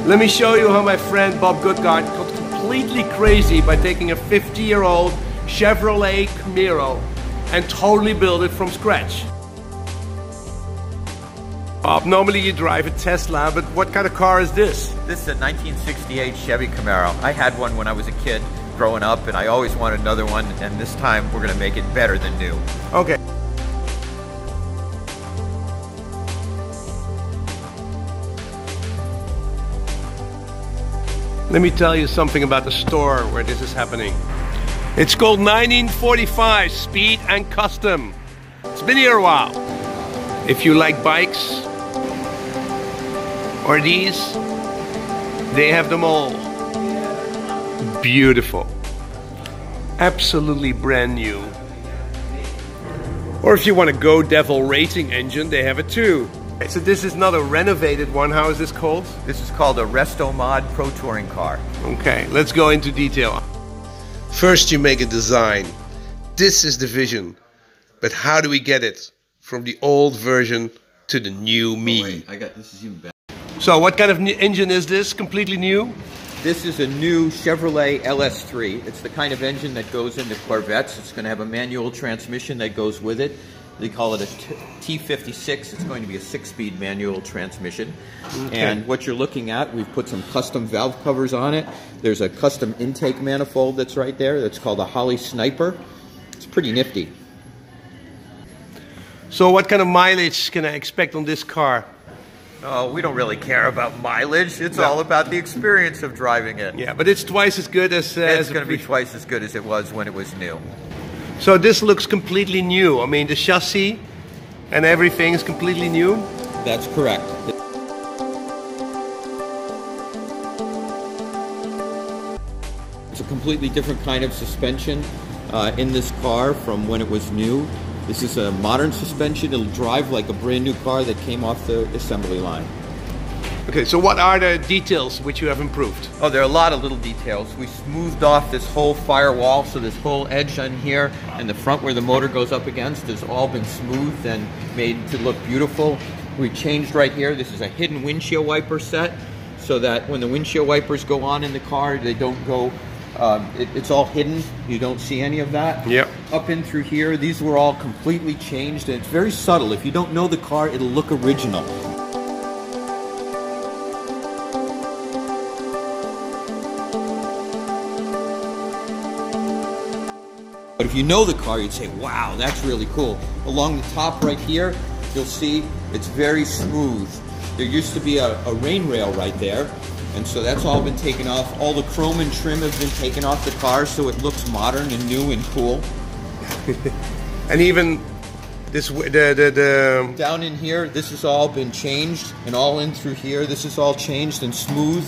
Let me show you how my friend Bob Godhart got completely crazy by taking a 50-year-old Chevrolet Camaro and totally built it from scratch. Bob, normally you drive a Tesla, but what kind of car is this? This is a 1968 Chevy Camaro. I had one when I was a kid growing up, and I always wanted another one, and this time we're going to make it better than new. Okay. Let me tell you something about the store where this is happening. It's called 1945 Speed and Custom. It's been here a while. If you like bikes or these, they have them all. Beautiful. Absolutely brand new. Or if you want a Go Devil racing engine, they have it too. So this is not a renovated one. How is this called? This is called a Resto Mod Pro Touring car. Okay, let's go into detail. First you make a design. This is the vision. But how do we get it from the old version to the new me? Oh, wait, I got this is even better. So what kind of engine is this? Completely new? This is a new Chevrolet LS3. It's the kind of engine that goes into Corvettes. It's going to have a manual transmission that goes with it. They call it a T56. It's going to be a 6-speed manual transmission. Okay. And what you're looking at, we've put some custom valve covers on it. There's a custom intake manifold that's right there. That's called a Holly Sniper. It's pretty nifty. So what kind of mileage can I expect on this car? Oh, we don't really care about mileage. It's all about the experience of driving it. Yeah, but it's twice as good as... it's going to be twice as good as it was when it was new. So this looks completely new. I mean, the chassis and everything is completely new? That's correct. It's a completely different kind of suspension in this car from when it was new. This is a modern suspension. It'll drive like a brand new car that came off the assembly line. Okay, so what are the details which you have improved? Oh, there are a lot of little details. We smoothed off this whole firewall, so this whole edge on here and the front where the motor goes up against has all been smoothed and made to look beautiful. We changed right here. This is a hidden windshield wiper set, so that when the windshield wipers go on in the car, they don't go, it's all hidden. You don't see any of that. Yep. Up in through here, these were all completely changed, and it's very subtle. If you don't know the car, it'll look original. But if you know the car, you'd say, wow, that's really cool. Along the top right here, you'll see it's very smooth. There used to be a rain rail right there, and so that's all been taken off. All the chrome and trim has been taken off the car, so it looks modern and new and cool. And even this, down in here, this has all been changed, and all in through here, this is all changed and smooth.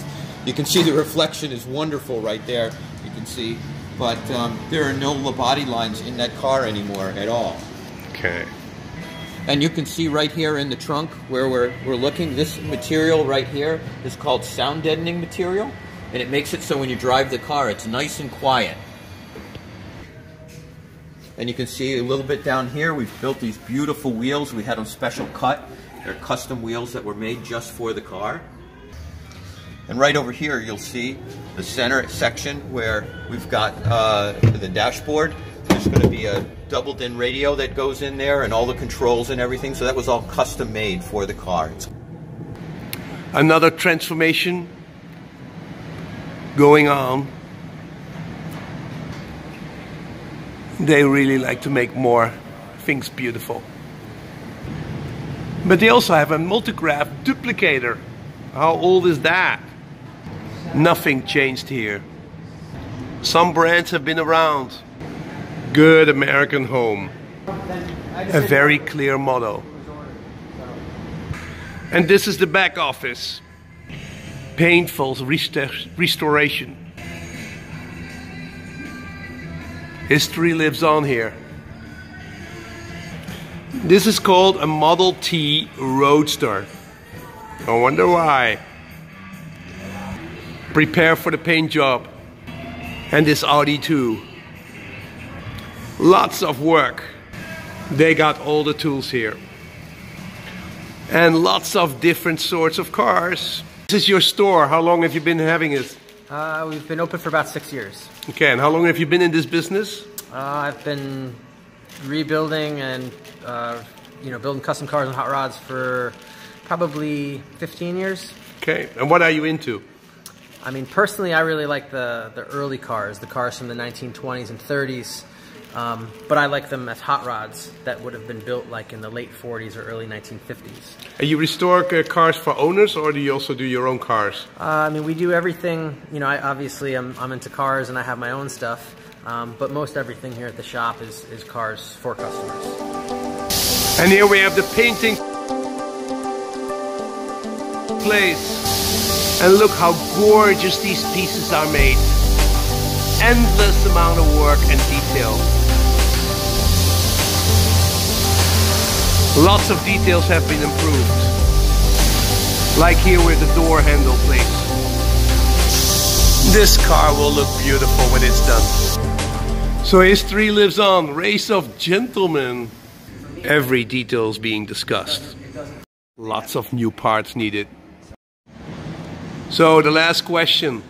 You can see the reflection is wonderful right there. You can see. But there are no body lines in that car anymore at all. Okay. And you can see right here in the trunk where we're looking, this material right here is called sound deadening material, and it makes it so when you drive the car, it's nice and quiet. And you can see a little bit down here, we've built these beautiful wheels. We had them special cut. They're custom wheels that were made just for the car. And right over here, you'll see the center section where we've got the dashboard. There's going to be a doubled-in radio that goes in there and all the controls and everything. So that was all custom made for the car. Another transformation going on. They really like to make more things beautiful. But they also have a multigraph duplicator. How old is that? Nothing changed here. Some brands have been around. Good American home. A very clear motto. And this is the back office. Painful restoration. History lives on here. This is called a Model T Roadster. I wonder why. Prepare for the paint job. And this Audi too. Lots of work. They got all the tools here. And lots of different sorts of cars. This is your store. How long have you been having it? We've been open for about 6 years. Okay, and how long have you been in this business? I've been rebuilding and building custom cars and hot rods for probably 15 years. Okay, and what are you into? I mean, personally, I really like the early cars, the cars from the 1920s and 30s. But I like them as hot rods that would have been built like in the late 40s or early 1950s. And you restore cars for owners, or do you also do your own cars? I mean, we do everything. You know, I'm into cars and I have my own stuff. But most everything here at the shop is cars for customers. And here we have the painting place. And look how gorgeous these pieces are made. Endless amount of work and detail. Lots of details have been improved. Like here with the door handle place. This car will look beautiful when it's done. So history lives on. Race of gentlemen. Every detail is being discussed. Lots of new parts needed. So the last question.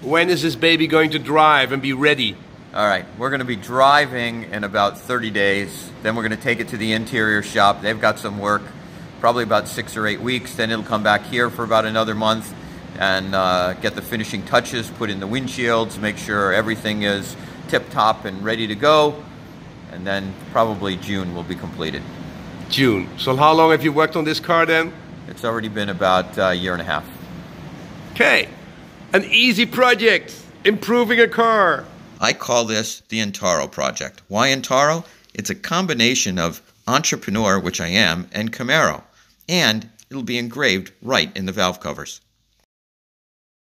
When is this baby going to drive and be ready? All right, we're going to be driving in about 30 days. Then we're going to take it to the interior shop. They've got some work, probably about 6 or 8 weeks. Then it'll come back here for about another month and get the finishing touches, put in the windshields, make sure everything is tip-top and ready to go. And then probably June will be completed. June. So how long have you worked on this car then? It's already been about a year and a half. Okay. An easy project, improving a car. I call this the Intaro project. Why Intaro? It's a combination of entrepreneur, which I am, and Camaro. And it'll be engraved right in the valve covers.